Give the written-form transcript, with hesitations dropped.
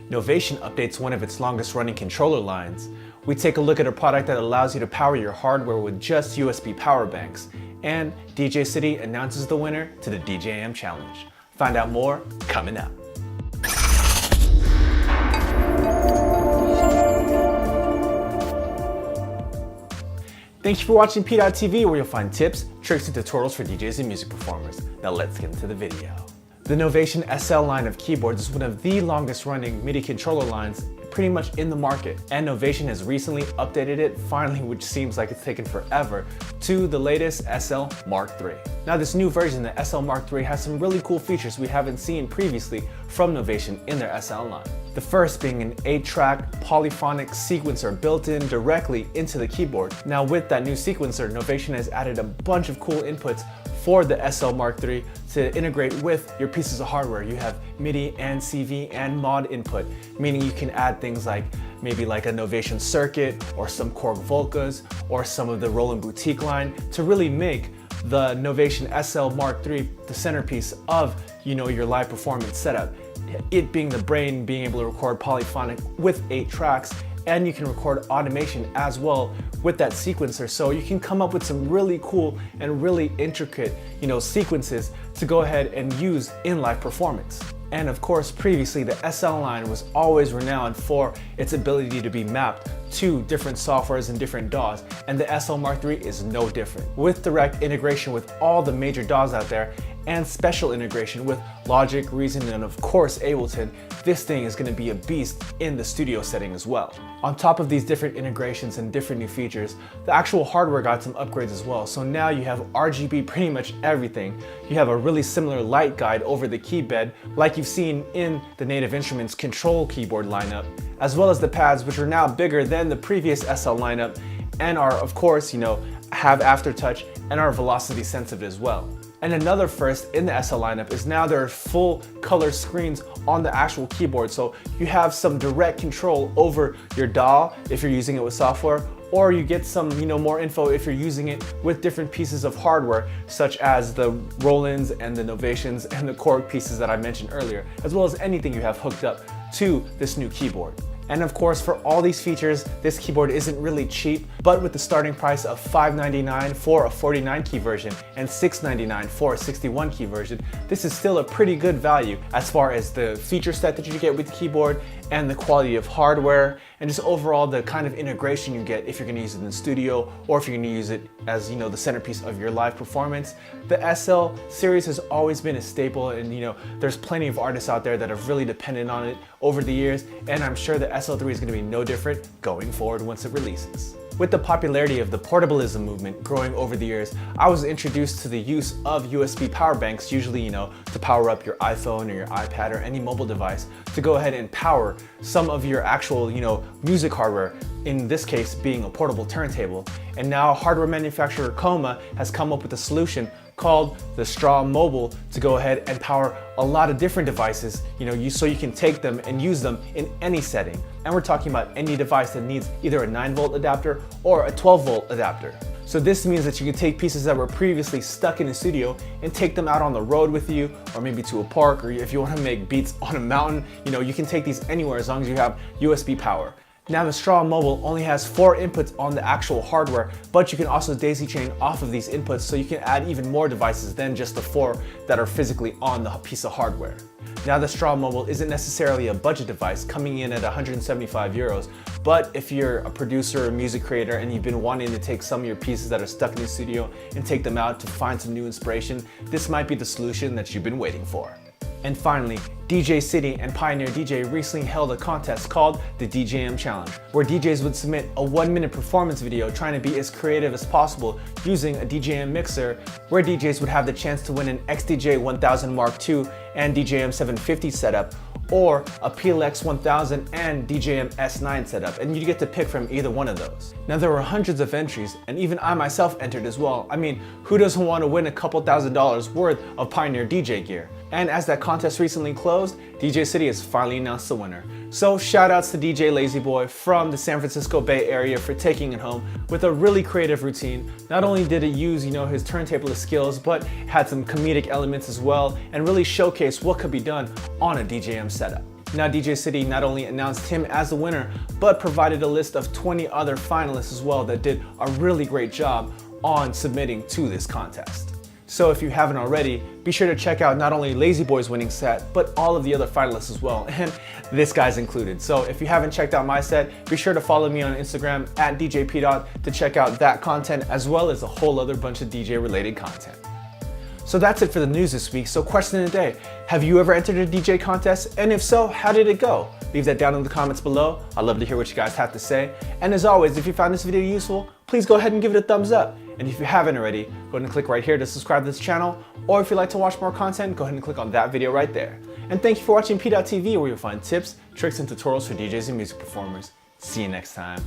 Novation updates one of its longest running controller lines. We take a look at a product that allows you to power your hardware with just USB power banks. And DJCity announces the winner to the DJM Challenge. Find out more coming up. Thank you for watching PDot TV, where you'll find tips, tricks, and tutorials for DJs and music performers. Now let's get into the video. The Novation SL line of keyboards is one of the longest running MIDI controller lines pretty much in the market, and Novation has recently updated it, finally, which seems like it's taken forever, to the latest SL Mark III. Now this new version, the SL Mark III, has some really cool features we haven't seen previously from Novation in their SL line. The first being an 8-track polyphonic sequencer built in directly into the keyboard. Now with that new sequencer, Novation has added a bunch of cool inputs for the SL Mark III to integrate with your pieces of hardware. You have MIDI and CV and mod input, meaning you can add things like maybe like a Novation circuit or some Korg Volcas or some of the Roland Boutique line to really make the Novation SL Mark III the centerpiece of your live performance setup. It being the brain, being able to record polyphonic with 8 tracks, and you can record automation as well with that sequencer, so you can come up with some really cool and really intricate sequences to go ahead and use in live performance. And of course, previously the SL line was always renowned for its ability to be mapped to different softwares and different DAWs, and the SL Mark III is no different. With direct integration with all the major DAWs out there, and special integration with Logic, Reason, and of course Ableton, this thing is going to be a beast in the studio setting as well. On top of these different integrations and different new features, the actual hardware got some upgrades as well. So now you have RGB pretty much everything. You have a really similar light guide over the key bed like you've seen in the Native Instruments control keyboard lineup, as well as the pads, which are now bigger than the previous SL lineup and are of course have aftertouch and are velocity sensitive as well. And another first in the SL lineup is now there are full color screens on the actual keyboard, so you have some direct control over your DAW if you're using it with software, or you get some more info if you're using it with different pieces of hardware such as the Rolands and the Novations and the Korg pieces that I mentioned earlier, as well as anything you have hooked up to this new keyboard. And of course, for all these features, this keyboard isn't really cheap, but with the starting price of $599 for a 49 key version and $699 for a 61 key version, this is still a pretty good value as far as the feature set that you get with the keyboard and the quality of hardware and just overall the kind of integration you get if you're gonna use it in the studio or if you're gonna use it as the centerpiece of your live performance. The SL series has always been a staple, and there's plenty of artists out there that have really depended on it over the years, and I'm sure the SL3 is gonna be no different going forward once it releases. With the popularity of the portablism movement growing over the years, I was introduced to the use of USB power banks, usually to power up your iPhone or your iPad or any mobile device, to go ahead and power some of your actual music hardware, in this case being a portable turntable. And now hardware manufacturer KOMA has come up with a solution called the Strom Mobile to go ahead and power a lot of different devices, so you can take them and use them in any setting. And we're talking about any device that needs either a 9-volt adapter or a 12-volt adapter. So this means that you can take pieces that were previously stuck in the studio and take them out on the road with you, or maybe to a park, or if you want to make beats on a mountain, you can take these anywhere as long as you have USB power. Now the Strom Mobile only has 4 inputs on the actual hardware, but you can also daisy chain off of these inputs, so you can add even more devices than just the 4 that are physically on the piece of hardware. Now the Strom Mobile isn't necessarily a budget device, coming in at 175 euros, but if you're a producer or music creator and you've been wanting to take some of your pieces that are stuck in the studio and take them out to find some new inspiration, this might be the solution that you've been waiting for. And finally, DJCity and Pioneer DJ recently held a contest called the DJM Challenge, where DJs would submit a 1-minute performance video trying to be as creative as possible using a DJM mixer, where DJs would have the chance to win an XDJ 1000 Mark II and DJM 750 setup, or a PLX 1000 and DJM S9 setup, and you get to pick from either one of those. Now there were hundreds of entries, and even I myself entered as well. I mean, who doesn't want to win a couple $1,000s worth of Pioneer DJ gear? And as that contest recently closed, DJCity has finally announced the winner. So shout outs to DJ Lazyboy from the San Francisco Bay Area for taking it home with a really creative routine. Not only did it use his turntablist skills, but had some comedic elements as well, and really showcase what could be done on a DJM setup. Now DJCity not only announced him as the winner, but provided a list of 20 other finalists as well that did a really great job on submitting to this contest. So if you haven't already, be sure to check out not only Lazy Boy's winning set, but all of the other finalists as well, and this guy's included. So if you haven't checked out my set, be sure to follow me on Instagram at DJ PDot to check out that content, as well as a whole other bunch of DJ related content. So that's it for the news this week. So question of the day, have you ever entered a DJ contest? And if so, how did it go? Leave that down in the comments below. I'd love to hear what you guys have to say. And as always, if you found this video useful, please go ahead and give it a thumbs up. And if you haven't already, go ahead and click right here to subscribe to this channel. Or if you'd like to watch more content, go ahead and click on that video right there. And thank you for watching PDot TV, where you'll find tips, tricks, and tutorials for DJs and music performers. See you next time.